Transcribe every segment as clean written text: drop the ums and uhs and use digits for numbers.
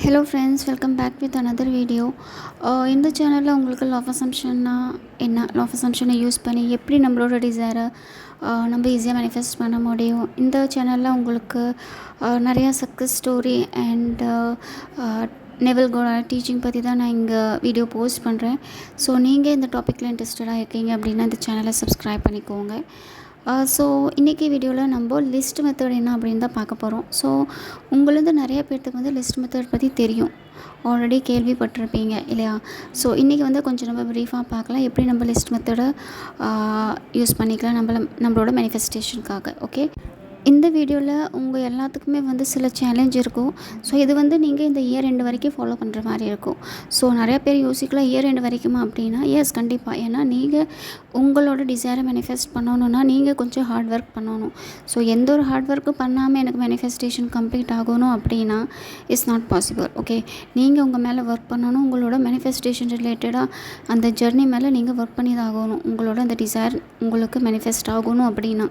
Hello friends, welcome back with another video. இந்த சேனலில் உங்களுக்கு லா ஆஃப் அசம்ப்ஷன்னா என்ன, லா ஆஃப் அசம்ப்ஷனை யூஸ் பண்ணி எப்படி நம்மளோட டிசைரை நம்ம ஈஸியாக மேனிஃபெஸ்ட் பண்ண முடியும். இந்த சேனலில் உங்களுக்கு நிறையா சக்ஸஸ் ஸ்டோரி அண்ட் நெவல் கோட டீச்சிங் பற்றி தான் நான் இங்கே வீடியோ போஸ்ட் பண்ணுறேன். ஸோ நீங்கள் இந்த டாப்பிக்கில் இன்ட்ரெஸ்டடாக இருக்கீங்க அப்படின்னா இந்த சேனலை சப்ஸ்கிரைப் பண்ணிக்கோங்க. ஸோ இன்றைக்கி வீடியோவில் நம்ம லிஸ்ட் மெத்தட் என்ன அப்படின்னு தான் பார்க்க போகிறோம். ஸோ உங்களது நிறைய பேர்த்துக்கு வந்து லிஸ்ட் மெத்தட் பற்றி தெரியும், ஆல்ரெடி கேள்விப்பட்டிருப்பீங்க இல்லையா? ஸோ இன்றைக்கி வந்து கொஞ்சம் நம்ம ப்ரீஃபாக பார்க்கலாம் எப்படி நம்ம லிஸ்ட் மெத்தடை யூஸ் பண்ணிக்கலாம் நம்மளோட மேனிஃபெஸ்டேஷனுக்காக. ஓகே, இந்த வீடியோவில் உங்கள் எல்லாத்துக்குமே வந்து சில சேலஞ்ச் இருக்கும். ஸோ இது வந்து நீங்கள் இந்த இயர் எண்டு வரைக்கும் ஃபாலோ பண்ணுற மாதிரி இருக்கும். ஸோ நிறையா பேர் யோசிக்கலாம், இயர் எண்டு வரைக்குமா அப்படின்னா எஸ், கண்டிப்பாக. ஏன்னா நீங்கள் உங்களோட டிசைரை மேனிஃபெஸ்ட் பண்ணணுன்னா நீங்கள் கொஞ்சம் ஹார்ட் ஒர்க் பண்ணணும். ஸோ எந்த ஒரு ஹார்ட் ஒர்க்கும் பண்ணாமல் எனக்கு மேனிஃபெஸ்டேஷன் கம்ப்ளீட் ஆகணும் அப்படின்னா இட்ஸ் நாட் பாசிபிள். ஓகே, நீங்கள் உங்கள் மேலே ஒர்க் பண்ணணும். உங்களோட மேனிஃபெஸ்டேஷன் ரிலேட்டடாக அந்த ஜர்னி மேலே நீங்கள் ஒர்க் பண்ணி தான் ஆகணும், உங்களோட அந்த டிசைர் உங்களுக்கு மேனிஃபெஸ்ட் ஆகணும் அப்படின்னா.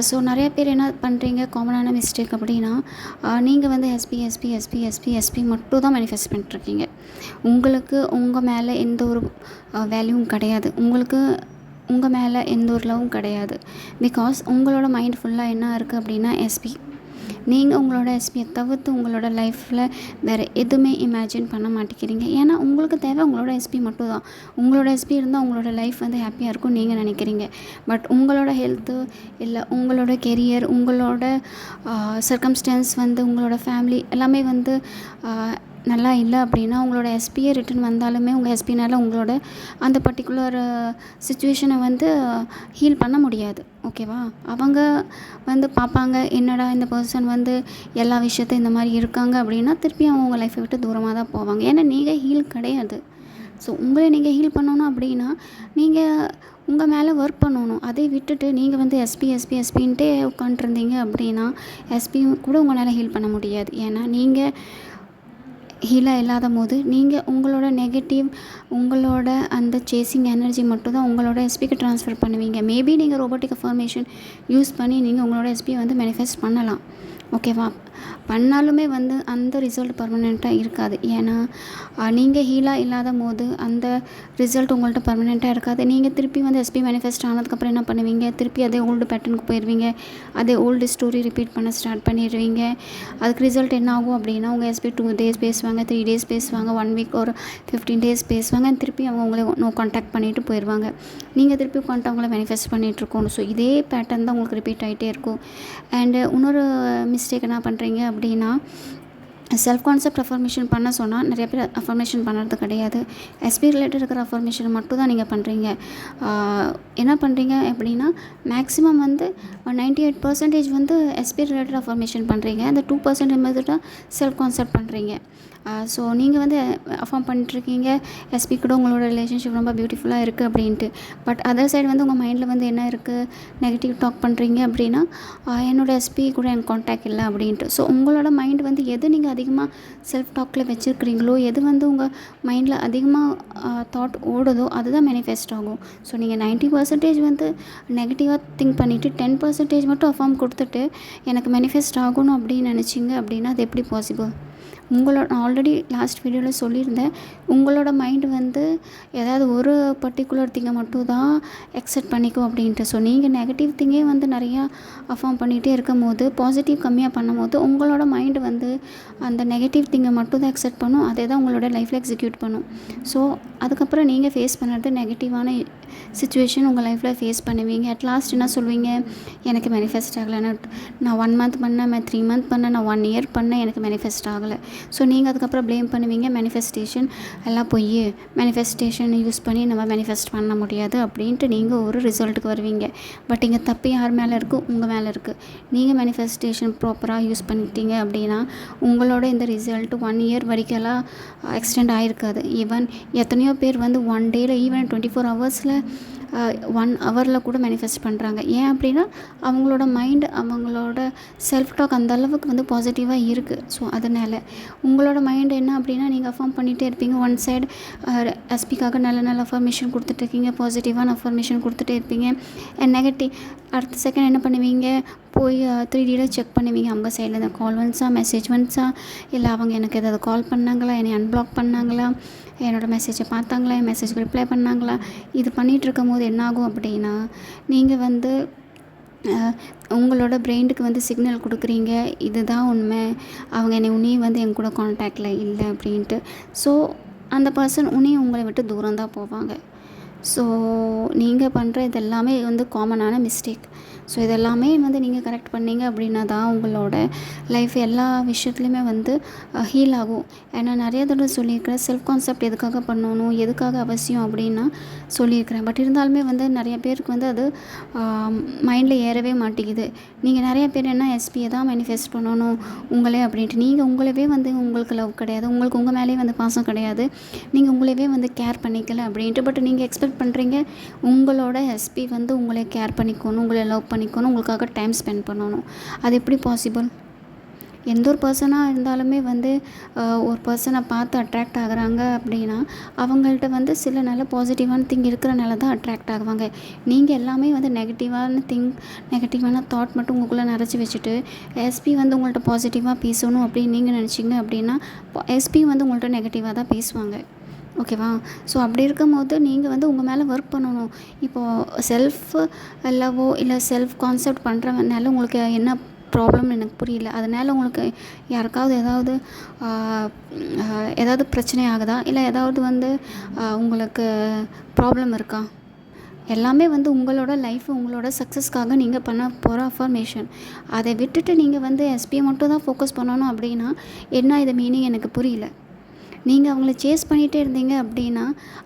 ஸோ நிறைய பேர் என்ன பண்ணுறீங்க, காமனான மிஸ்டேக் அப்படின்னா நீங்கள் வந்து எஸ்பி மட்டும் தான் மேனிஃபெஸ்ட் பண்ணிட்டுருக்கீங்க. உங்களுக்கு உங்கள் மேலே எந்த ஒரு வேல்யூவும் கிடையாது, உங்களுக்கு உங்கள் மேலே எந்த ஒரு லவ்வும் கிடையாது. பிகாஸ் உங்களோட மைண்ட் ஃபுல்லாக என்ன இருக்குது அப்படின்னா எஸ்பி. நீங்கள் உங்களோட எஸ்பியை தவிர்த்து உங்களோட லைஃப்பில் வேறு எதுவுமே இமேஜின் பண்ண மாட்டேங்கிறீங்க. ஏன்னா உங்களுக்கு தேவை உங்களோட எஸ்பி மட்டும் தான். உங்களோட எஸ்பி இருந்தால் உங்களோட லைஃப் வந்து ஹாப்பியாக இருக்கும் நீங்கள் நினைக்கிறீங்க. பட் உங்களோட ஹெல்த்து இல்லை உங்களோட கெரியர், உங்களோட சர்க்கம்ஸ்டான்ஸ் வந்து உங்களோட ஃபேமிலி எல்லாமே வந்து நல்லா இல்லை அப்படின்னா உங்களோட எஸ்பியை ரிட்டன் வந்தாலுமே உங்கள் எஸ்பினால் உங்களோட அந்த பர்டிகுலர் சிச்சுவேஷனை வந்து ஹீல் பண்ண முடியாது. ஓகேவா? அவங்க வந்து பார்ப்பாங்க, என்னடா இந்த பர்சன் வந்து எல்லா விஷயத்தையும் இந்த மாதிரி இருக்காங்க அப்படின்னா திருப்பி அவங்க உங்கள் லைஃப்பை விட்டு தூரமாக தான் போவாங்க. ஏன்னா நீங்கள் ஹீல் கிடையாது. ஸோ உங்களை நீங்கள் ஹீல் பண்ணணும் அப்படின்னா நீங்கள் உங்கள் மேலே ஒர்க் பண்ணணும். அதை விட்டுட்டு நீங்கள் வந்து எஸ்பின்ட்டே உட்காண்ட்ருந்தீங்க அப்படின்னா எஸ்பி கூட உங்களால் ஹீல் பண்ண முடியாது. ஏன்னா நீங்கள் ஹீலாக இல்லாத போது நீங்கள் உங்களோட நெகட்டிவ், உங்களோட அந்த சேசிங் எனர்ஜி மட்டும் தான் உங்களோட எஸ்பிக்கு ட்ரான்ஸ்ஃபர் பண்ணுவீங்க. மேபி நீங்கள் ரோபோட்டிக் அஃபர்மேஷன் யூஸ் பண்ணி நீங்கள் உங்களோட எஸ்பியை வந்து மேனிஃபெஸ்ட் பண்ணலாம். ஓகேவா? பண்ணாலுமே வந்து அந்த ரிசல்ட் பர்மனெண்ட்டாக இருக்காது. ஏன்னா நீங்கள் ஹீலாக இல்லாத போது அந்த ரிசல்ட் உங்கள்கிட்ட பர்மனெண்ட்டாக இருக்காது. நீங்கள் திருப்பி வந்து எஸ்பி மேனிஃபெஸ்ட் ஆனதுக்கப்புறம் என்ன பண்ணுவீங்க, திருப்பி அதே ஓல்டு பேட்டர்னுக்கு போயிடுவீங்க, அதே ஓல்டு ஸ்டோரி ரிப்பீட் பண்ண ஸ்டார்ட் பண்ணிடுவீங்க. அதுக்கு ரிசல்ட் என்ன ஆகும் அப்படின்னா உங்கள் எஸ்பி 2 days பேசுவாங்க, 3 days பேசுவாங்க, 1 week ஒரு 15 days பேசுவாங்க, திருப்பி அவங்க உங்களை நோ கான்டாக்ட் பண்ணிவிட்டு போயிடுவாங்க. நீங்கள் திருப்பி உட்காந்துட்டு அவங்கள மேனிஃபெஸ்ட் பண்ணிகிட்ருக்கோம். ஸோ இதே பேட்டர்ன் தான் உங்களுக்கு ரிப்பீட் ஆகிட்டே இருக்கும். அண்டு இன்னொரு மிஸ்டேக் என்ன பண்ணுறீங்க அப்படின்னா செல்ஃப் கான்செப்ட் அஃபர்மேஷன் பண்ண சொன்னால் நிறைய பேர் அஃபர்மேஷன் பண்ணுறது கிடையாது. எஸ்பி ரிலேட்டட் இருக்கிற அஃபர்மேஷன் மட்டும் தான் நீங்கள் பண்ணுறீங்க. என்ன பண்ணுறீங்க அப்படின்னா மேக்ஸிமம் வந்து 98% வந்து எஸ்பி ரிலேட்டட் அஃபர்மேஷன் பண்ணுறீங்க. அந்த 2% மட்டும் தான் செல்ஃப் கான்செப்ட் பண்ணுறீங்க. ஸோ நீங்கள் வந்து அஃபார்ம் பண்ணிட்டுருக்கீங்க எஸ்பி கூட உங்களோட ரிலேஷன்ஷிப் ரொம்ப பியூட்டிஃபுல்லாக இருக்குது அப்படின்ட்டு. பட் அதர் சைடு வந்து உங்கள் மைண்டில் வந்து என்ன இருக்குது, நெகட்டிவ் டாக் பண்ணுறீங்க அப்படின்னா என்னோடய எஸ்பி கூட எனக்கு கான்டாக்ட் இல்லை அப்படின்ட்டு. ஸோ உங்களோட மைண்ட் வந்து எது நீங்கள் அதிகமாக செல்ஃப் டாக்கில் வச்சுருக்கிறீங்களோ, எது வந்து உங்கள் மைண்டில் அதிகமாக தாட் ஓடுதோ அதுதான் மேனிஃபெஸ்ட் ஆகும். ஸோ நீங்கள் 90% வந்து நெகட்டிவாக திங்க் பண்ணிவிட்டு 10% மட்டும் அஃபார்ம் கொடுத்துட்டு எனக்கு மேனிஃபெஸ்ட் ஆகணும் அப்படின்னு நினச்சிங்க அப்படின்னா அது எப்படி பாசிபிள்? உங்களோட ஆல்ரெடி லாஸ்ட் வீடியோவில் சொல்லியிருந்தேன், உங்களோட மைண்டு வந்து ஏதாவது ஒரு பர்டிகுலர் திங்கை மட்டும் தான் எக்ஸெப்ட் பண்ணிக்கும் அப்படின்ட்டு. ஸோ நீங்கள் நெகட்டிவ் திங்கே வந்து நிறையா அஃபார்ம் பண்ணிகிட்டே இருக்கும் போது, பாசிட்டிவ் கம்மியாக பண்ணும் போது உங்களோட மைண்டு வந்து அந்த நெகட்டிவ் திங்கை மட்டும் தான் எக்ஸெப்ட் பண்ணும், அதே தான் உங்களோட லைஃப்பில் எக்ஸிக்யூட் பண்ணும். ஸோ அதுக்கப்புறம் நீங்கள் ஃபேஸ் பண்ணுறது நெகட்டிவான சிச்சுவேஷன் உங்கள் லைஃப்பில் ஃபேஸ் பண்ணுவீங்க. அட் லாஸ்ட் என்ன சொல்வீங்க, எனக்கு மேனிஃபெஸ்ட் ஆகலை, நான் 1 month பண்ணேன், 3 month பண்ணேன், நான் 1 year பண்ணேன், எனக்கு மேனிஃபெஸ்ட் ஆகலை. ஸோ நீங்கள் அதுக்கப்புறம் ப்ளேம் பண்ணுவீங்க, மேனிஃபெஸ்டேஷன் எல்லாம் போய் மேனிஃபெஸ்டேஷன் யூஸ் பண்ணி நம்ம மேனிஃபெஸ்ட் பண்ண முடியாது அப்படின்ட்டு நீங்கள் ஒரு ரிசல்ட்டுக்கு வருவீங்க. பட் இங்கே தப்பு யார் மேலே இருக்குது, உங்கள் மேலே இருக்குது. நீங்கள் மேனிஃபெஸ்டேஷன் ப்ராப்பராக யூஸ் பண்ணிட்டீங்க அப்படின்னா உங்களோட இந்த ரிசல்ட் 1 year வரைக்கெல்லாம் எக்ஸ்டெண்ட் ஆகிருக்காது. ஈவன் எத்தனையோ பேர் வந்து 1 day ஈவன் 24 hours 1 hour கூட மேனிஃபெஸ்ட் பண்ணுறாங்க. ஏன் அப்படின்னா அவங்களோட மைண்டு, அவங்களோட செல்ஃப் டாக் அந்த அளவுக்கு வந்து பாசிட்டிவாக இருக்குது. ஸோ அதனால் உங்களோட மைண்டு என்ன அப்படின்னா நீங்கள் அஃபார்ம் பண்ணிகிட்டே இருப்பீங்க. ஒன் சைடு எஸ்பிக்காக நல்ல நல்ல அஃபர்மேஷன் கொடுத்துட்ருக்கீங்க, பாசிட்டிவான அஃபர்மேஷன் கொடுத்துட்டே இருப்பீங்க. அண்ட் நெகட்டிவ் அடுத்த செகண்ட் என்ன பண்ணுவீங்க, போய் 3Dயில் செக் பண்ணுவீங்க. அவங்க சைட்லேருந்து கால் வந்துச்சா, மெசேஜ் வந்துச்சா, இல்லை அவங்க எனக்கு ஏதாவது கால் பண்ணாங்களா, என்னை அன்பிளாக் பண்ணாங்களா, என்னோடய மெசேஜை பார்த்தாங்களா, என் மெசேஜ்க்கு ரிப்ளை பண்ணாங்களா. இது பண்ணிகிட்ருக்கும்போது என்னாகும் அப்படின்னா, நீங்கள் வந்து உங்களோட பிரெயினுக்கு வந்து சிக்னல் கொடுக்குறீங்க, இதுதான் உண்மை, அவங்க என்னை உன்னையும் வந்து என் கூட கான்டாக்டில் இல்லை அப்படின்ட்டு. ஸோ அந்த பர்சன் உன்னையும் உங்களை விட்டு தூரம் தான் போவாங்க. ஸோ நீங்கள் பண்ணுற இது எல்லாமே வந்து காமனான மிஸ்டேக். ஸோ இதெல்லாமே வந்து நீங்கள் கரெக்ட் பண்ணீங்க அப்படின்னா தான் உங்களோட லைஃப் எல்லா விஷயத்துலையுமே வந்து ஹீல் ஆகும். ஏன்னா நிறைய தடவை சொல்லியிருக்கிறேன், செல்ஃப் கான்செப்ட் எதுக்காக பண்ணணும், எதுக்காக அவசியம் அப்படின்னா சொல்லியிருக்கிறேன். பட் இருந்தாலுமே வந்து நிறைய பேருக்கு வந்து அது மைண்டில் ஏறவே மாட்டேங்குது. நீங்கள் நிறைய பேர் என்ன எஸ்பியை தான் மேனிஃபெஸ்ட் பண்ணணும் உங்களே அப்படின்ட்டு. நீங்கள் உங்களவே வந்து உங்களுக்கு லவ் கிடையாது, உங்களுக்கு உங்கள் மேலேயே வந்து பாசம் கிடையாது, நீங்கள் உங்களவே வந்து கேர் பண்ணிக்கல அப்படின்ட்டு. பட் நீங்கள் எக்ஸ்பெக்ட் பண்ணுறீங்க உங்களோட எஸ்பி வந்து உங்களை கேர் பண்ணிக்கணும், உங்களை லவ் பண்ணிக்கணும், உங்களுக்காக டைம் ஸ்பெண்ட் பண்ணணும். அது எப்படி பாசிபிள்? எந்த ஒரு பர்சனாக இருந்தாலுமே வந்து ஒரு பர்சனை பார்த்து அட்ராக்ட் ஆகுறாங்க அப்படின்னா அவங்கள்ட்ட வந்து சில நல்ல பாசிட்டிவான திங் இருக்கிறனால தான் அட்ராக்ட் ஆகுவாங்க. நீங்கள் எல்லாமே வந்து நெகட்டிவான தாட் மட்டும் உங்களுக்குள்ளே நிறச்சி வச்சுட்டு எஸ்பி வந்து உங்கள்கிட்ட பாசிட்டிவாக பேசணும் அப்படின்னு நீங்கள் நினச்சிங்க அப்படின்னா எஸ்பி வந்து உங்கள்கிட்ட நெகட்டிவாக தான் பேசுவாங்க. ஓகேவா? ஸோ அப்படி இருக்கும்போது நீங்கள் வந்து உங்கள் மேலே ஒர்க் பண்ணணும். இப்போது செல்ஃப் லவ்வோ இல்லை செல்ஃப் கான்செப்ட் பண்ணுறதுனால உங்களுக்கு என்ன ப்ராப்ளம்னு எனக்கு புரியல. அதனால் உங்களுக்கு யாருக்காவது ஏதாவது பிரச்சனை ஆகுதா, இல்லை ஏதாவது வந்து உங்களுக்கு ப்ராப்ளம் இருக்கா? எல்லாமே வந்து உங்களோட லைஃப், உங்களோட சக்ஸஸ்க்காக நீங்கள் பண்ண போகிற அஃபர்மேஷன். அதை விட்டுட்டு நீங்கள் வந்து எஸ்பியை மட்டும் தான் ஃபோக்கஸ் பண்ணணும் அப்படின்னா என்ன இது மீனிங் எனக்கு புரியல. நீங்கள் அவங்கள சேஸ் பண்ணிகிட்டே இருந்தீங்க அப்படின்னா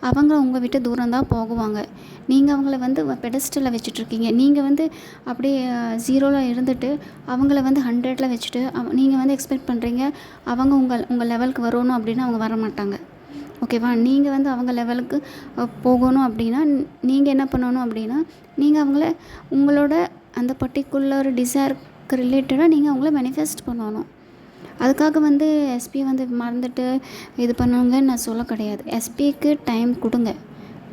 அவங்க உங்கள் விட்டு தூரம் தான் போகுவாங்க. நீங்கள் அவங்கள வந்து பெடஸ்டலில் வச்சுட்ருக்கீங்க. நீங்கள் வந்து அப்படியே 0ல் இருந்துட்டு அவங்கள வந்து 100ல் வச்சுட்டு நீங்கள் வந்து எக்ஸ்பெக்ட் பண்ணுறீங்க அவங்க உங்கள் லெவலுக்கு வரணும் அப்படின்னா அவங்க வர மாட்டாங்க. ஓகேவா? நீங்கள் வந்து அவங்க லெவலுக்கு போகணும் அப்படின்னா நீங்கள் என்ன பண்ணணும் அப்படின்னா நீங்கள் அவங்கள உங்களோட அந்த பர்டிகுலர் டிசைருக்கு ரிலேட்டடாக நீங்கள் அவங்கள மேனிஃபெஸ்ட் பண்ணணும். அதுக்காக வந்து எஸ்பியை வந்து மறந்துட்டு இது பண்ணுங்கன்னு நான் சொல்ல கிடையாது. எஸ்பிக்கு டைம் கொடுங்க,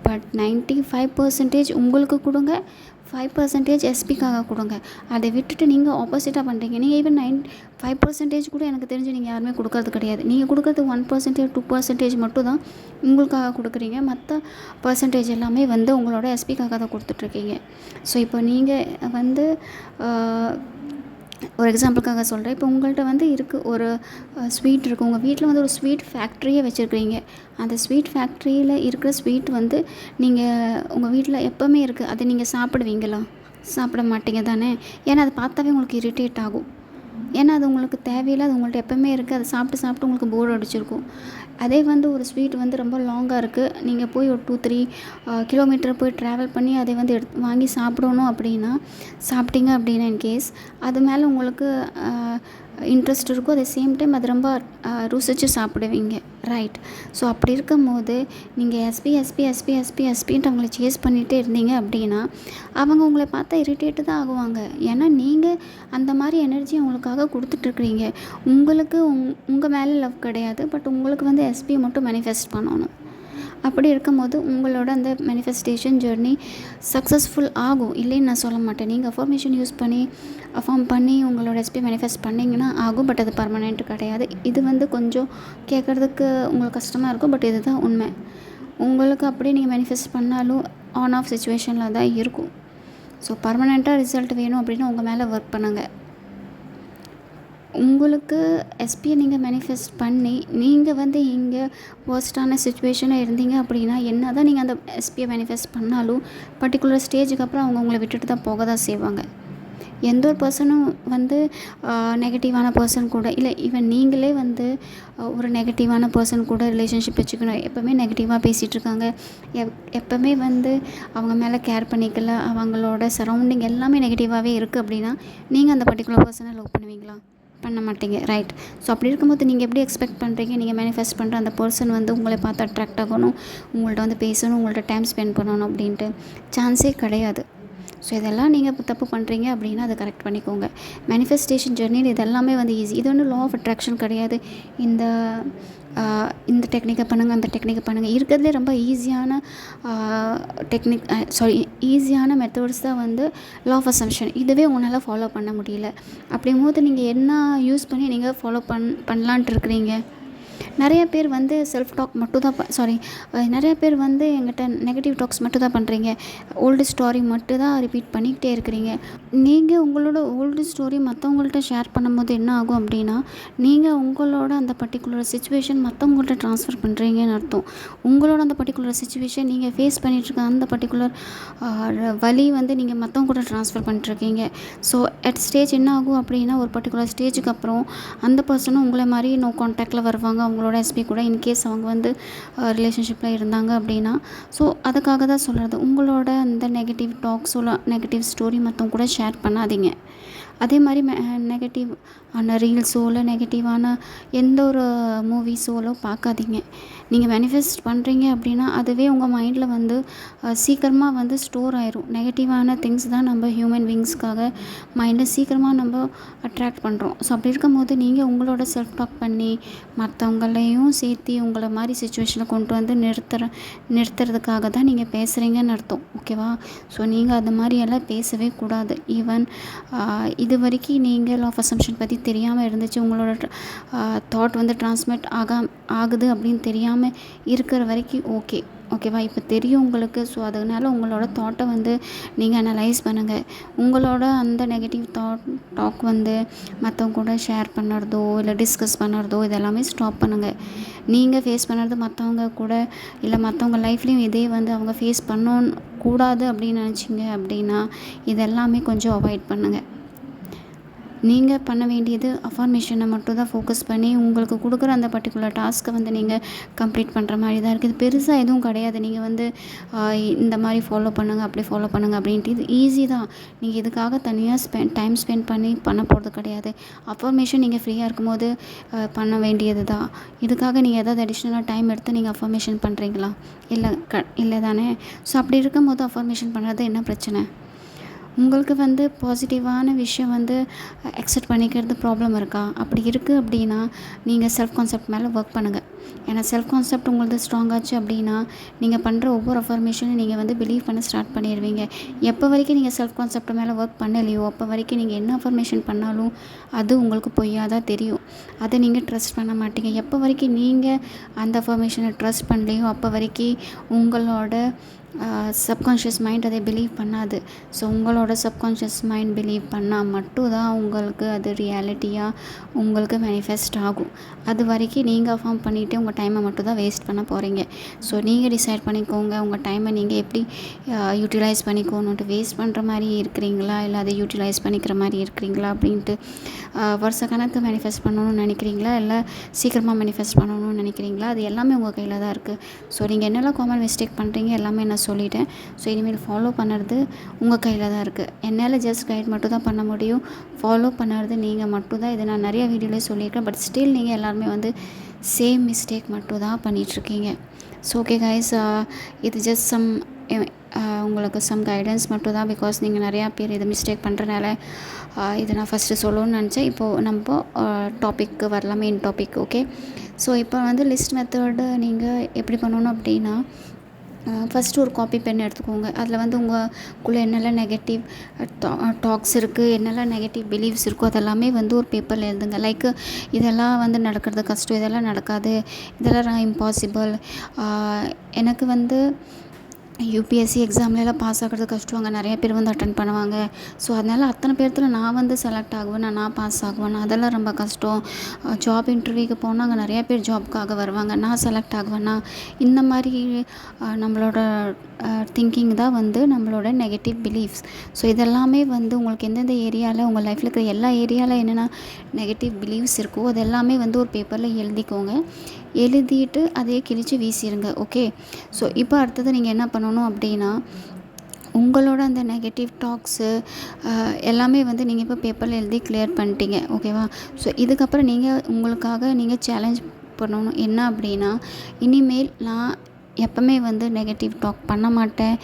பட் 95% உங்களுக்கு கொடுங்க, 5% எஸ்பிக்காக கொடுங்க. அதை விட்டுட்டு நீங்கள் ஆப்போசிட்டாக பண்ணுறீங்க. நீங்கள் ஈவன் 5% கூட எனக்கு தெரிஞ்சு நீங்கள் யாருமே கொடுக்கறது கிடையாது. நீங்கள் கொடுக்குறது 1% 2% மட்டும் தான் உங்களுக்காக கொடுக்குறீங்க. மற்ற பர்சன்டேஜ் எல்லாமே வந்து உங்களோட எஸ்பிக்காக தான் கொடுத்துட்ருக்கீங்க. ஸோ இப்போ நீங்கள் வந்து ஒரு எக்ஸாம்பிளுக்காக சொல்கிறேன். இப்போ உங்கள்கிட்ட வந்து இருக்குது ஒரு ஸ்வீட் இருக்குது, உங்கள் வீட்டில் வந்து ஒரு ஸ்வீட் ஃபேக்ட்ரியே வச்சுருக்கிறீங்க. அந்த ஸ்வீட் ஃபேக்ட்ரியில் இருக்கிற ஸ்வீட் வந்து நீங்கள் உங்கள் வீட்டில் எப்போவுமே இருக்குது, அதை நீங்கள் சாப்பிடுவீங்களா? சாப்பிட மாட்டீங்க தானே. ஏன்னா அதை பார்த்தாவே உங்களுக்கு இரிட்டேட் ஆகும். ஏன்னா அது உங்களுக்கு தேவையில்லை, அது உங்கள்கிட்ட எப்போவுமே இருக்குது, அதை சாப்பிட்டு உங்களுக்கு போர் அடிச்சிருக்கும். அதே வந்து ஒரு ஸ்வீட் வந்து ரொம்ப லாங்காக இருக்குது, நீங்கள் போய் ஒரு 2-3 கிலோமீட்டர் போய் ட்ராவல் பண்ணி அதை வந்து வாங்கி சாப்பிடணும் அப்படின்னா சாப்பிட்டீங்க அப்படின்னா இன்கேஸ் அது மேலே உங்களுக்கு இன்ட்ரெஸ்ட் இருக்கும். அதே சேம் டைம் அது ரொம்ப ருசித்து சாப்பிடுவீங்க, ரைட்? ஸோ அப்படி இருக்கும்போது நீங்கள் எஸ்பின்ட்டு அவங்கள சேஸ் பண்ணிகிட்டே இருந்தீங்க அப்படின்னா அவங்க உங்களை பார்த்தா இரிட்டேட்டு தான் ஆகுவாங்க. ஏன்னா நீங்கள் அந்த மாதிரி எனர்ஜி அவங்களுக்காக கொடுத்துட்ருக்குறீங்க. உங்களுக்கு உங்கள் மேலே லவ் கிடையாது, பட் உங்களுக்கு வந்து எஸ்பியை மட்டும் மேனிஃபெஸ்ட் பண்ணணும். அப்படி இருக்கும்போது உங்களோட அந்த மேனிஃபெஸ்டேஷன் ஜர்னி சக்ஸஸ்ஃபுல் ஆகும், இல்லைன்னு நான் சொல்ல மாட்டேன். நீங்கள் அஃபர்மேஷன் யூஸ் பண்ணி அஃபார்ம் பண்ணி உங்களோட எஸ்பி மேனிஃபெஸ்ட் பண்ணிங்கன்னா ஆகும், பட் அது பர்மனெண்ட் கிடையாது. இது வந்து கொஞ்சம் கேட்குறதுக்கு உங்களுக்கு கஷ்டமாக இருக்கும், பட் இதுதான் உண்மை. உங்களுக்கு அப்படியே நீங்கள் மேனிஃபெஸ்ட் பண்ணாலும் ஆன் ஆஃப் சுச்சுவேஷனில் தான் இருக்கும். ஸோ பர்மனெண்ட்டாக ரிசல்ட் வேணும் அப்படின்னா உங்கள் மேலே ஒர்க் பண்ணுங்கள். உங்களுக்கு எஸ்பியை நீங்கள் மேனிஃபெஸ்ட் பண்ணி நீங்கள் வந்து இங்கே வர்ஸ்டான சுச்சுவேஷனில் இருந்தீங்க அப்படின்னா என்ன தான் நீங்கள் அந்த எஸ்பியை மேனிஃபெஸ்ட் பண்ணாலும் பர்டிகுலர் ஸ்டேஜுக்கு அப்புறம் அவங்க உங்களை விட்டுட்டு தான் போக தான் செய்வாங்க. எந்த ஒரு பர்சனும் வந்து நெகட்டிவான பர்சன் கூட இல்லை, ஈவன் நீங்களே வந்து ஒரு நெகட்டிவான பர்சன் கூட ரிலேஷன்ஷிப் வச்சுக்கணும், எப்போவுமே நெகட்டிவாக பேசிகிட்ருக்காங்க, எப்போவுமே வந்து அவங்க மேலே கேர் பண்ணிக்கல, அவங்களோட சரௌண்டிங் எல்லாமே நெகட்டிவாகவே இருக்குது அப்படின்னா நீங்கள் அந்த பர்டிகுலர் பர்சனை லவ் பண்ணுவீங்களா? பண்ண மாட்டீங்க, ரைட்? ஸோ அப்படி இருக்கும்போது நீங்கள் எப்படி எக்ஸ்பெக்ட் பண்ணுறீங்க நீங்கள் மேனிஃபெஸ்ட் பண்ணுற அந்த பர்சன் வந்து உங்களை பார்த்து அட்ராக்ட் ஆகணும், உங்கள்கிட்ட வந்து பேசணும், உங்கள்கிட்ட டைம் ஸ்பெண்ட் பண்ணணும் அப்படின்ட்டு? சான்ஸே கிடையாது. ஸோ இதெல்லாம் நீங்கள் தப்பு பண்ணுறீங்க அப்படின்னா அதை கரெக்ட் பண்ணிக்கோங்க. மேனிஃபெஸ்டேஷன் ஜெர்னியில் இதெல்லாமே வந்து ஈஸி. இது வந்து லா ஆஃப் அட்ராக்ஷன் கிடையாது. இந்த இந்த டெக்னிக்கை பண்ணுங்கள், அந்த டெக்னிக்கை பண்ணுங்கள். இருக்கிறதுலே ரொம்ப ஈஸியான ஈஸியான மெத்தட்ஸ் தான் வந்து லா ஆஃப் அசம்ப்ஷன். இதுவே உங்களால் ஃபாலோ பண்ண முடியல அப்படிங்கும்போது நீங்கள் என்ன யூஸ் பண்ணி நீங்கள் ஃபாலோ பண்ணலான்ட்டு இருக்கிறீங்க? நிறைய பேர் வந்து செல்ஃப் டாக் மட்டும் தான் நிறைய பேர் வந்து எங்கிட்ட நெகட்டிவ் டாக்ஸ் மட்டும் தான் பண்ணுறீங்க. ஓல்டு ஸ்டோரி மட்டும் தான் ரிப்பீட் பண்ணிக்கிட்டே இருக்கிறீங்க. நீங்கள் உங்களோட ஓல்டு ஸ்டோரி மற்றவங்கள்ட்ட ஷேர் பண்ணும்போது என்ன ஆகும் அப்படின்னா, நீங்கள் உங்களோட அந்த பர்டிகுலர் சுச்சுவேஷன் மற்றவங்கள்ட்ட ட்ரான்ஸ்ஃபர் பண்ணுறீங்கன்னு அர்த்தம். உங்களோட அந்த பர்டிகுலர் சுச்சுவேஷன் நீங்கள் ஃபேஸ் பண்ணிகிட்ருக்க அந்த பர்டிகுலர் வலி வந்து நீங்கள் மற்றவங்க கூட ட்ரான்ஸ்ஃபர் பண்ணிட்டுருக்கீங்க. ஸோ அட் ஸ்டேஜ் என்ன ஆகும் அப்படின்னா, ஒரு பர்டிகுலர் ஸ்டேஜுக்கு அப்புறம் அந்த பர்சனும் உங்களை மாதிரி நோ கான்டாக்டில் வருவாங்க அவங்களோட எஸ்பி கூட. இன்கேஸ் அவங்க வந்து ரிலேஷன்ஷிப்பில் இருந்தாங்க அப்படின்னா. ஸோ அதுக்காக தான் சொல்கிறது, உங்களோட அந்த நெகட்டிவ் டாக்ஸோ நெகட்டிவ் ஸ்டோரி மற்றவங்க கூட ஷேர் பண்ணாதீங்க. அதே மாதிரி நெகட்டிவான ரீல்ஸோ இல்லை நெகட்டிவான எந்த ஒரு மூவிஸோலோ பார்க்காதீங்க. நீங்கள் மேனிஃபெஸ்ட் பண்ணுறீங்க அப்படின்னா அதுவே உங்கள் மைண்டில் வந்து சீக்கிரமாக வந்து ஸ்டோர் ஆயிரும். நெகட்டிவான திங்ஸ் தான் நம்ம ஹியூமன் பீயிங்ஸ்க்காக மைண்டில் சீக்கிரமாக நம்ம அட்ராக்ட் பண்ணுறோம். ஸோ அப்படி இருக்கும்போது நீங்கள் உங்களோட செல்ஃப் டாக் பண்ணி மற்றவங்களையும் சேர்த்து உங்களை மாதிரி சுச்சுவேஷனில் கொண்டு வந்து நிறுத்துறதுக்காக தான் நீங்கள் பேசுகிறீங்கன்னு அர்த்தம். ஓகேவா? ஸோ நீங்கள் அது மாதிரியெல்லாம் பேசவே கூடாது. ஈவன் இது வரைக்கும் நீங்கள் லா ஆஃப் அசம்ப்ஷன் பற்றி தெரியாமல் இருந்துச்சு, உங்களோட தாட் வந்து ட்ரான்ஸ்மிட் ஆகுது அப்படின்னு தெரியாமல் இருக்கிற வரைக்கும் ஓகேவா? இப்போ தெரியும் உங்களுக்கு. ஸோ அதனால் உங்களோட தாட்டை வந்து நீங்கள் அனலைஸ் பண்ணுங்கள். உங்களோட அந்த நெகட்டிவ் டாக் வந்து மற்றவங்க கூட ஷேர் பண்ணுறதோ இல்லை டிஸ்கஸ் பண்ணுறதோ இதெல்லாமே ஸ்டாப் பண்ணுங்கள். நீங்கள் ஃபேஸ் பண்ணுறது மற்றவங்க கூட இல்லை மற்றவங்க லைஃப்லேயும் இதே வந்து அவங்க ஃபேஸ் கூடாது அப்படின்னு நினச்சிங்க அப்படின்னா இதெல்லாமே கொஞ்சம் அவாய்ட் பண்ணுங்கள். நீங்கள் பண்ண வேண்டியது அஃபர்மேஷனை மட்டும் தான் ஃபோக்கஸ் பண்ணி உங்களுக்கு கொடுக்குற அந்த பர்டிகுலர் டாஸ்க்கை வந்து நீங்கள் கம்ப்ளீட் பண்ணுற மாதிரி தான் இருக்குது. இது பெருசாக எதுவும் கிடையாது. நீங்கள் வந்து இந்த மாதிரி ஃபாலோ பண்ணுங்கள், அப்படி ஃபாலோ பண்ணுங்கள் அப்படின்ட்டு இது ஈஸி தான். நீங்கள் இதுக்காக தனியாக டைம் ஸ்பெண்ட் பண்ண போகிறது கிடையாது. அஃபர்மேஷன் நீங்கள் ஃப்ரீயாக இருக்கும்போது பண்ண வேண்டியது தான். இதுக்காக நீங்கள் எதாவது அடிஷ்னலாக டைம் எடுத்து நீங்கள் அஃபர்மேஷன் பண்ணுறீங்களா? இல்லை தானே? ஸோ அப்படி இருக்கும்போது அஃபர்மேஷன் பண்ணுறது என்ன பிரச்சனை? உங்களுக்கு வந்து பாசிட்டிவான விஷயம் வந்து அக்செப்ட் பண்ணிக்கிறது ப்ராப்ளம் இருக்கா? அப்படி இருக்குது அப்படின்னா நீங்கள் செல்ஃப் கான்செப்ட் மேலே ஒர்க் பண்ணுங்கள். ஏன்னா செல்ஃப் கான்செப்ட் உங்களுக்கு ஸ்ட்ராங் ஆச்சு அப்படின்னா நீங்கள் பண்ணுற ஒவ்வொரு அஃபர்மேஷனும் நீங்கள் வந்து பிலீவ் பண்ண ஸ்டார்ட் பண்ணிடுவீங்க. எப்போ வரைக்கும் நீங்கள் செல்ஃப் கான்செப்ட் மேலே ஒர்க் பண்ணலையோ அப்போ வரைக்கும் நீங்கள் என்ன அஃபர்மேஷன் பண்ணாலும் அது உங்களுக்கு பொய்யாக தான் தெரியும். அதை நீங்கள் ட்ரஸ்ட் பண்ண மாட்டீங்க. எப்போ வரைக்கும் நீங்கள் அந்த அஃபர்மேஷனை ட்ரஸ்ட் பண்ணலையோ அப்போ வரைக்கும் உங்களோட சப்கான்ஷியஸ் மைண்ட் அதை பிலீவ் பண்ணாது. ஸோ உங்களோட சப்கான்ஷியஸ் மைண்ட் பிலீவ் பண்ணால் மட்டும் தான் உங்களுக்கு அது ரியாலிட்டியாக உங்களுக்கு மேனிஃபெஸ்ட் ஆகும். அது வரைக்கும் நீங்கள் அஃபார்ம் பண்ணிவிட்டு உங்கள் டைமை மட்டும் தான் வேஸ்ட் பண்ண போகிறீங்க. ஸோ நீங்கள் டிசைட் பண்ணிக்கோங்க, உங்கள் டைமை நீங்கள் எப்படி யூட்டிலைஸ் பண்ணிக்கணுன்ட்டு. வேஸ்ட் பண்ணுற மாதிரி இருக்கிறீங்களா இல்லை அதை யூட்டிலைஸ் பண்ணிக்கிற மாதிரி இருக்கிறீங்களா அப்படின்ட்டு. வருஷ கணக்கு மேனிஃபெஸ்ட் பண்ணணும்னு நினைக்கிறீங்களா இல்லை சீக்கிரமாக மேனிஃபெஸ்ட் பண்ணணும்னு நினைக்கிறீங்களா? அது எல்லாமே உங்கள் கையில் தான் இருக்குது. ஸோ நீங்கள் என்னெல்லாம் காமன் மிஸ்டேக் பண்ணுறீங்க எல்லாமே நான் சொல்லிட்டேன். ஸோ இனிமேல் ஃபாலோ பண்ணுறது உங்கள் கையில் தான் இருக்குது. என்னால் ஜஸ்ட் கைட் மட்டும் தான் பண்ண முடியும். ஃபாலோ பண்ணுறது நீங்கள் மட்டும் தான். இதை நான் நிறையா வீடியோலேயே சொல்லியிருக்கேன். பட் ஸ்டில் நீங்கள் எல்லாருமே வந்து சேம் மிஸ்டேக் மட்டும் தான் பண்ணிகிட்ருக்கீங்க. ஸோ ஓகே கைஸ், இது ஜஸ்ட் உங்களுக்கு சம் கைடன்ஸ் மட்டும் தான். பிகாஸ் நீங்கள் நிறையா பேர் இதை மிஸ்டேக் பண்ணுறனால இதை நான் ஃபஸ்ட்டு சொல்லணும்னு நினச்சேன். இப்போது நம்ம டாபிக்கு வரலாம், மெயின் டாபிக். ஓகே, ஸோ இப்போ வந்து லிஸ்ட் மெத்தடு நீங்கள் எப்படி பண்ணணும் அப்படின்னா, ஃபஸ்ட்டு ஒரு காப்பி பென் எடுத்துக்கோங்க. அதில் வந்து உங்களுக்குள்ளே என்னெல்லாம் நெகட்டிவ் டாக்ஸ் இருக்குது, என்னெல்லாம் நெகட்டிவ் பிலீவ்ஸ் இருக்கோ அதெல்லாமே வந்து ஒரு பேப்பரில் எழுதுங்க. லைக் இதெல்லாம் வந்து நடக்கிறது கஷ்டம், இதெல்லாம் நடக்காது, இதெல்லாம் இம்பாசிபிள், எனக்கு வந்து யூபிஎஸ்சி எக்ஸாம்லலாம் பாஸ் ஆகிறது கஷ்டம், அங்கே நிறைய பேர் வந்து அட்டன் பண்ணுவாங்க. ஸோ அதனால் அத்தனை பேர்த்தில் நான் வந்து செலக்ட் ஆகுவேன், நான் பாஸ் ஆகுவேன், அதெல்லாம் ரொம்ப கஷ்டம். ஜாப் இன்டர்வியூக்கு போனால் அங்கே நிறைய பேர் ஜாப்க்காக வருவாங்க, நான் செலக்ட் ஆகுவேன்னா, இந்த மாதிரி நம்மளோட திங்கிங் தான் வந்து நம்மளோட நெகட்டிவ் பிலீஃப்ஸ். ஸோ இதெல்லாமே வந்து உங்களுக்கு எந்தெந்த ஏரியாவில் உங்கள் லைஃப்பில் இருக்கிற எல்லா ஏரியாவில் என்னென்ன நெகட்டிவ் பிலீவ்ஸ் இருக்கோ அது எல்லாமே வந்து ஒரு பேப்பரில் எழுதிக்கோங்க. எழுதிட்டு அதையே கிழித்து வீசிடுங்க. ஓகே, ஸோ இப்போ அடுத்தது நீங்கள் என்ன பண்ணணும் அப்படின்னா, உங்களோட அந்த நெகட்டிவ் டாக்ஸு எல்லாமே வந்து நீங்கள் இப்போ பேப்பரில் எழுதி கிளியர் பண்ணிட்டீங்க. ஓகேவா? ஸோ இதுக்கப்புறம் நீங்கள் உங்களுக்காக நீங்கள் சேலஞ்ச் பண்ணணும். என்ன அப்படின்னா, இனிமேல் நான் எப்போவுமே வந்து நெகட்டிவ் டாக் பண்ண மாட்டேன்.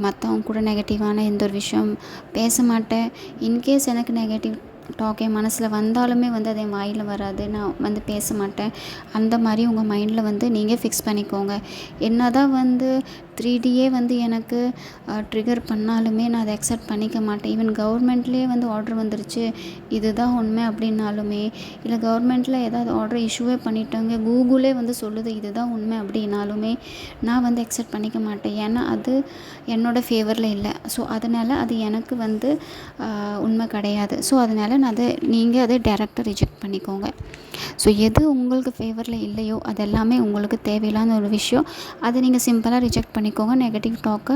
மற்றவங்க கூட நெகட்டிவான எந்த ஒரு விஷயம் பேச மாட்டேன். இன்கேஸ் எனக்கு நெகட்டிவ் டாக் என் மனசில் வந்தாலுமே வந்து அது என் வாயில் வராது. நான் வந்து பேச மாட்டேன். அந்த மாதிரி உங்கள் மைண்டில் வந்து நீங்கள் ஃபிக்ஸ் பண்ணிக்கோங்க. என்ன தான் வந்து 3Dயே வந்து எனக்கு ட்ரிகர் பண்ணாலுமே நான் அதை அக்செப்ட் பண்ணிக்க மாட்டேன். ஈவன் கவர்மெண்ட்லேயே வந்து ஆர்டர் வந்துருச்சு, இதுதான் உண்மை அப்படின்னாலுமே, இல்லை கவர்மெண்ட்டில் ஏதாவது ஆர்டர் இஷ்யூவே பண்ணிட்டாங்க, கூகுளே வந்து சொல்லுது இதுதான் உண்மை அப்படின்னாலுமே நான் வந்து அக்செப்ட் பண்ணிக்க மாட்டேன். ஏன்னா அது என்னோடய ஃபேவரில் இல்லை. ஸோ அதனால் அது எனக்கு வந்து உண்மை கிடையாது. ஸோ அதனால் நான் நீங்கள் அதை டேரெக்டாக ரிஜெக்ட் பண்ணிக்கோங்க. ஸோ எது உங்களுக்கு ஃபேவரில் இல்லையோ அது எல்லாமே உங்களுக்கு தேவையில்லாத ஒரு விஷயம். அதை நீங்கள் சிம்பிளாக ரிஜெக்ட் பண்ணிக்கோங்க. நெகட்டிவ் டாக்கை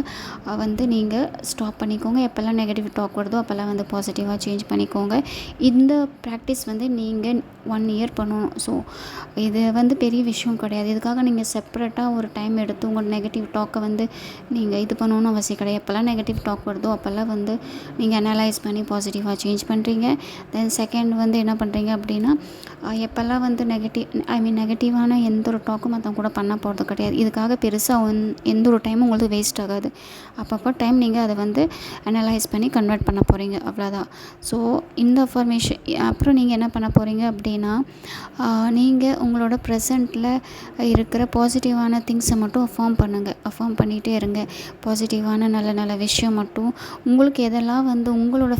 வந்து நீங்கள் ஸ்டாப் பண்ணிக்கோங்க. எப்போல்லாம் நெகட்டிவ் டாக் வருதோ அப்போல்லாம் வந்து பாசிட்டிவாக சேஞ்ச் பண்ணிக்கோங்க. இந்த ப்ராக்டிஸ் வந்து நீங்கள் 1 இயர் பண்ணணும். ஸோ இது வந்து பெரிய விஷயம் கிடையாது. இதுக்காக நீங்கள் செப்பரேட்டாக ஒரு டைம் எடுத்து உங்கள் நெகட்டிவ் டாக்கை வந்து நீங்கள் இது பண்ணணும்னு அவசியம் கிடையாது. எப்போல்லாம் நெகட்டிவ் டாக் வருதோ அப்போல்லாம் வந்து நீங்கள் அனலைஸ் பண்ணி பாசிட்டிவாக சேஞ்ச் பண்ணுறீங்க. தென் செகண்ட் வந்து என்ன பண்ணுறீங்க அப்படின்னா, எப்போல்லாம் வந்து நெகட்டிவான எந்த ஒரு டாக்கும் மற்றவங்க கூட பண்ண போகிறது கிடையாது. இதுக்காக பெருசாக எந்த ஒரு டைமும் உங்களுக்கு வேஸ்ட் ஆகாது. அப்பப்போ டைம் நீங்கள் அதை வந்து அனலைஸ் பண்ணி கன்வெர்ட் பண்ண போகிறீங்க, அவ்வளோதான். ஸோ இந்த அஃபர்மேஷன் அப்புறம் நீங்கள் என்ன பண்ண போகிறீங்க அப்படின்னா, நீங்கள் உங்களோட ப்ரெசண்ட்டில் இருக்கிற பாசிட்டிவான திங்ஸை மட்டும் அஃபார்ம் பண்ணுங்கள். அஃபார்ம் பண்ணிகிட்டே இருங்க. பாசிட்டிவான நல்ல நல்ல விஷயம் மட்டும் உங்களுக்கு எதெல்லாம் வந்து உங்களோட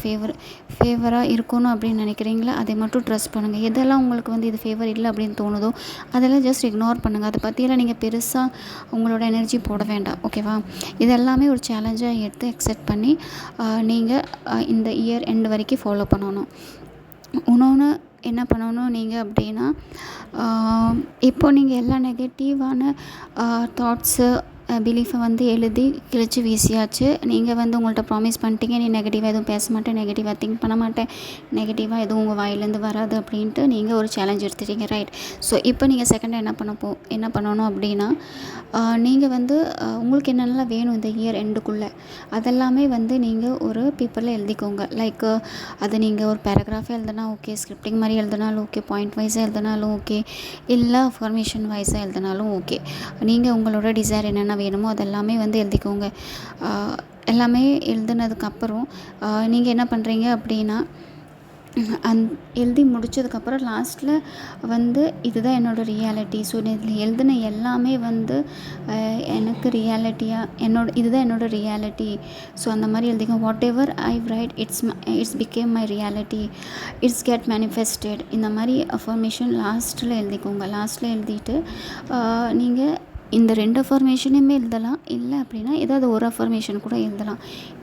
ஃபேவராக இருக்கணும் அப்படின்னு நினைக்கிறீங்களோ அதை மட்டும் ட்ரஸ்ட் பண்ணுங்கள். எதெல்லாம் உங்களுக்கு வந்து இது ஃபேவர் இல்லை அப்படின்னு தோணுதோ அதெல்லாம் ஜஸ்ட் இக்னோர் பண்ணுங்கள். அதை பற்றியெல்லாம் நீங்கள் பெருசாக உங்களோட எனர்ஜி போட வேண்டாம், ஓகேவா? இதெல்லாமே ஒரு சேலஞ்சாக எடுத்து அக்செப்ட் பண்ணி நீங்கள் இந்த இயர் எண்டு வரைக்கும் ஃபாலோ பண்ணணும். இன்னொன்று என்ன பண்ணணும் நீங்கள் அப்படின்னா, இப்போ நீங்கள் எல்லா நெகட்டிவான தாட்ஸு பிலீஃபை வந்து எழுதி கிழிச்சு வீசியாச்சு. நீங்கள் வந்து உங்கள்கிட்ட ப்ராமிஸ் பண்ணிட்டீங்க, நீ நெகட்டிவாக எதுவும் பேச மாட்டேன், நெகட்டிவாக திங்க் பண்ண மாட்டேன், நெகட்டிவாக எதுவும் உங்கள் வாயிலேருந்து வராது அப்படின்ட்டு நீங்கள் ஒரு சேலஞ்ச் எடுத்துட்டீங்க, ரைட்? ஸோ இப்போ நீங்கள் செகண்ட் என்ன பண்ணணும் அப்படின்னா, நீங்கள் வந்து உங்களுக்கு என்னென்னலாம் வேணும் இந்த இயர் எண்டுக்குள்ளே அதெல்லாமே வந்து நீங்கள் ஒரு பேப்பரில் எழுதிக்கோங்க. லைக் அது நீங்கள் ஒரு பேராகிராஃபாக எழுதுனா ஓகே, ஸ்கிரிப்டிங் மாதிரி எழுதினாலும் ஓகே, பாயிண்ட் வைஸாக எழுதினாலும் ஓகே, இல்லை ஃபார்மேஷன் வைஸாக எழுதினாலும் ஓகே. நீங்கள் உங்களோட டிசைர் என்னென்ன வேணுமோ அதெல்லாமே வந்து எழுதிக்கோங்க. எல்லாமே எழுதுனதுக்கப்புறம் நீங்கள் என்ன பண்ணுறீங்க அப்படின்னா, எழுதி முடித்ததுக்கப்புறம் லாஸ்ட்டில் வந்து இதுதான் என்னோடய ரியாலிட்டி. ஸோ இதில் எழுதின எல்லாமே வந்து எனக்கு ரியாலிட்டியாக இதுதான் என்னோடய ரியாலிட்டி. ஸோ அந்த மாதிரி எழுதிக்கோங்க. What ever I right it's became my reality, it's get manifested. இந்த மாதிரி அஃபர்மேஷன் லாஸ்ட்டில் எழுதிக்கோங்க. லாஸ்ட்டில் எழுதிட்டு நீங்கள் இந்த 2 அஃபர்மேஷனுமே எழுதலாம். இல்லை அப்படின்னா ஏதாவது ஒரு அஃபர்மேஷன் கூட எழுதலாம்.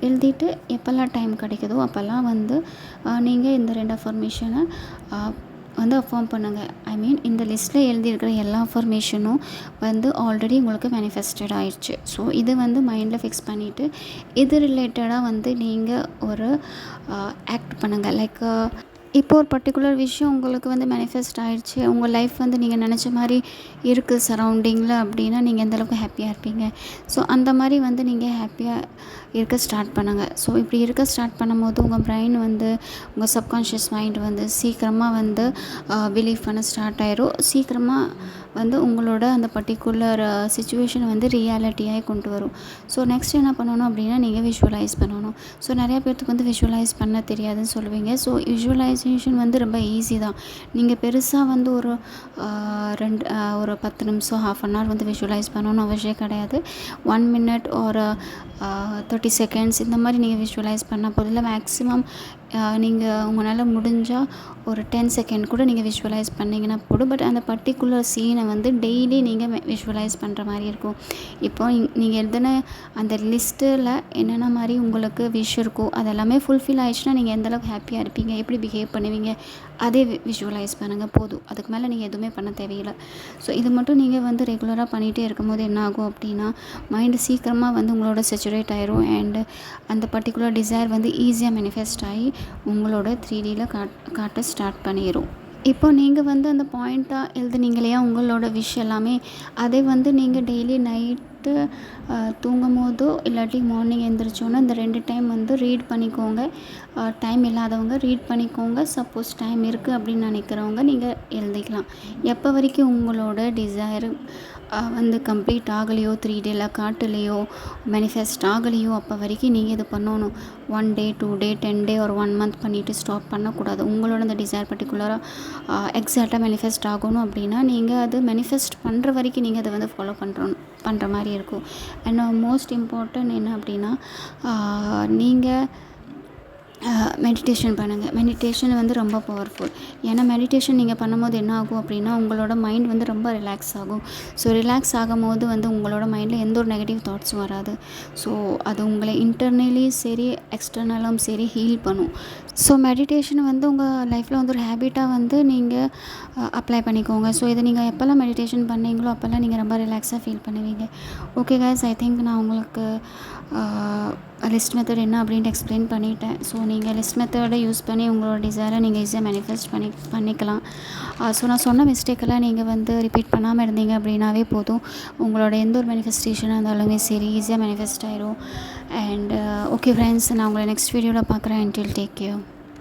எழுதிட்டு எப்போல்லாம் டைம் கிடைக்குதோ அப்போல்லாம் வந்து நீங்கள் இந்த 2 அஃபர்மேஷனை வந்து அஃபார்ம் பண்ணுங்கள். இந்த லிஸ்ட்டில் எழுதியிருக்கிற எல்லா அஃபர்மேஷனும் வந்து ஆல்ரெடி உங்களுக்கு மேனிஃபெஸ்டட் ஆயிடுச்சு. ஸோ இது வந்து மைண்டில் ஃபிக்ஸ் பண்ணிவிட்டு இது ரிலேட்டடாக வந்து நீங்கள் ஒரு ஆக்ட் பண்ணுங்கள். லைக் இப்போ ஒரு பர்டிகுலர் விஷயம் உங்களுக்கு வந்து மேனிஃபெஸ்ட் ஆகிடுச்சு, உங்கள் லைஃப் வந்து நீங்கள் நினச்ச மாதிரி இருக்குது சரௌண்டிங்கில் அப்படின்னா நீங்கள் எந்தளவுக்கு ஹாப்பியாக இருப்பீங்க. ஸோ அந்த மாதிரி வந்து நீங்கள் ஹாப்பியாக இருக்க ஸ்டார்ட் பண்ணுங்கள். ஸோ இப்படி இருக்க ஸ்டார்ட் பண்ணும்போது உங்கள் பிரெயின் வந்து உங்கள் சப்கான்ஷியஸ் மைண்ட் வந்து சீக்கிரமாக வந்து பிலீவ் பண்ண ஸ்டார்ட் ஆயிரும். சீக்கிரமாக வந்து உங்களோட அந்த பர்டிகுலர் சிச்சுவேஷனை வந்து ரியாலிட்டியாக கொண்டு வரும். ஸோ நெக்ஸ்ட் என்ன பண்ணணும் அப்படின்னா, நீங்கள் விஷுவலைஸ் பண்ணணும். ஸோ நிறையா பேர்த்துக்கு வந்து விஷுவலைஸ் பண்ண தெரியாதுன்னு சொல்லுவீங்க. ஸோ விஷுவலைசேஷன் வந்து ரொம்ப ஈஸி தான். நீங்கள் பெருசாக வந்து ஒரு 10 நிமிஷம், ½ அன் ஹவர் வந்து விஷுவலைஸ் பண்ணணும்னு அவசியம் கிடையாது. 1 மினிட் ஒரு 30 செகண்ட்ஸ் இந்த மாதிரி நீங்கள் விஷுவலைஸ் பண்ண போதில் மேக்ஸிமம் நீங்கள் உங்களால் முடிஞ்சால் ஒரு 10 செகண்ட் கூட நீங்கள் விஷுவலைஸ் பண்ணிங்கன்னா போடும். பட் அந்த பர்டிகுலர் சீனை வந்து டெய்லி நீங்கள் விஷுவலைஸ் பண்ணுற மாதிரி இருக்கும். இப்போ நீங்கள் எழுதின அந்த லிஸ்ட்டில் என்னென்ன மாதிரி உங்களுக்கு விஷ் இருக்கோ அதெல்லாமே ஃபுல்ஃபில் ஆகிடுச்சுன்னா நீங்கள் எந்தளவுக்கு ஹாப்பியாக இருப்பீங்க, எப்படி பிஹேவ் பண்ணுவீங்க, அதே விஷுவலைஸ் பண்ணுங்கள் போதும். அதுக்கு மேலே நீங்கள் எதுவுமே பண்ண தேவையில்லை. ஸோ இது மட்டும் நீங்கள் வந்து ரெகுலராக பண்ணிகிட்டே இருக்கும்போது என்ன ஆகும் அப்படின்னா, மைண்டு சீக்கிரமாக வந்து உங்களோட சேச்சுரேட் ஆயிரும். அண்டு அந்த பர்டிகுலர் டிசைர் வந்து ஈஸியாக மேனிஃபெஸ்ட் ஆகி உங்களோட 3Dயில் காட்ட ஸ்டார்ட் பண்ணிடும். இப்போ நீங்கள் வந்து அந்த பாயிண்ட்டாக எழுதுனீங்க இல்லையா, உங்களோட விஷ் எல்லாமே, அதை வந்து நீங்கள் டெய்லி நைட் நைட்டு தூங்கும்போதோ இல்லாட்டி மார்னிங் எழுந்திரிச்சோன்னே இந்த 2 டைம் வந்து ரீட் பண்ணிக்கோங்க. டைம் இல்லாதவங்க ரீட் பண்ணிக்கோங்க. சப்போஸ் டைம் இருக்குது அப்படின்னு நினைக்கிறவங்க நீங்கள் எழுதிக்கலாம். எப்போ வரைக்கும் உங்களோட டிசைர் வந்து கம்ப்ளீட் ஆகலையோ, 3 டேல காட்டலையோ, மேனிஃபெஸ்ட் ஆகலையோ, அப்போ வரைக்கும் நீங்கள் இது பண்ணணும். 1 டே 2 டே 10 டே ஒரு 1 மந்த் பண்ணிவிட்டு ஸ்டாப் பண்ணக்கூடாது. உங்களோட அந்த டிசைர் பர்டிகுலராக எக்ஸாக்டாக மேனிஃபெஸ்ட் ஆகணும் அப்படின்னா நீங்கள் அது மேனிஃபெஸ்ட் பண்ணுற வரைக்கும் நீங்கள் அதை வந்து ஃபாலோ பண்ணுற மாதிரி இருக்கும். அண்ட் மோஸ்ட் இம்பார்ட்டன்ட் என்ன அப்படின்னா நீங்கள் மெடிடேஷன் பண்ணுங்கள். மெடிடேஷன் வந்து ரொம்ப பவர்ஃபுல். ஏன்னா மெடிடேஷன் நீங்கள் பண்ணும்போது என்ன ஆகும் அப்படின்னா உங்களோட மைண்ட் வந்து ரொம்ப ரிலாக்ஸ் ஆகும். ஸோ ரிலாக்ஸ் ஆகும்போது வந்து உங்களோட மைண்டில் எந்த ஒரு நெகட்டிவ் தாட்ஸும் வராது. ஸோ அது உங்களை இன்டர்னலி சரி எக்ஸ்டர்னலும் சரி ஹீல் பண்ணும். ஸோ மெடிடேஷன் வந்து உங்கள் லைஃப்பில் வந்து ஒரு ஹேபிட்டாக வந்து நீங்கள் அப்ளை பண்ணிக்கோங்க. ஸோ இதை நீங்கள் எப்போல்லாம் மெடிடேஷன் பண்ணீங்களோ அப்போல்லாம் நீங்கள் ரொம்ப ரிலாக்ஸாக ஃபீல் பண்ணுவீங்க. ஓகே கைஸ், ஐ திங்க் நான் உங்களுக்கு லிஸ்ட் மெத்தட் என்ன அப்படின்ட்டு எக்ஸ்பிளைன் பண்ணிட்டேன். ஸோ நீங்கள் லிஸ்ட் மெத்தடை யூஸ் பண்ணி உங்களோட டிசைரை நீங்கள் ஈஸியாக மேனிஃபெஸ்ட் பண்ணிக்கலாம். ஸோ நான் சொன்ன மிஸ்டேக்கெல்லாம் நீங்கள் வந்து ரிப்பீட் பண்ணாமல் இருந்தீங்க அப்படின்னாவே போதும். உங்களோட எந்த ஒரு மேனிஃபெஸ்டேஷனாக இருந்தாலுமே சரி ஈஸியாக மேனிஃபெஸ்ட் ஆயிரும். அண்ட் ஓகே ஃப்ரெண்ட்ஸ், நான் உங்களை நெக்ஸ்ட் வீடியோவில் பார்க்குறேன். until take care.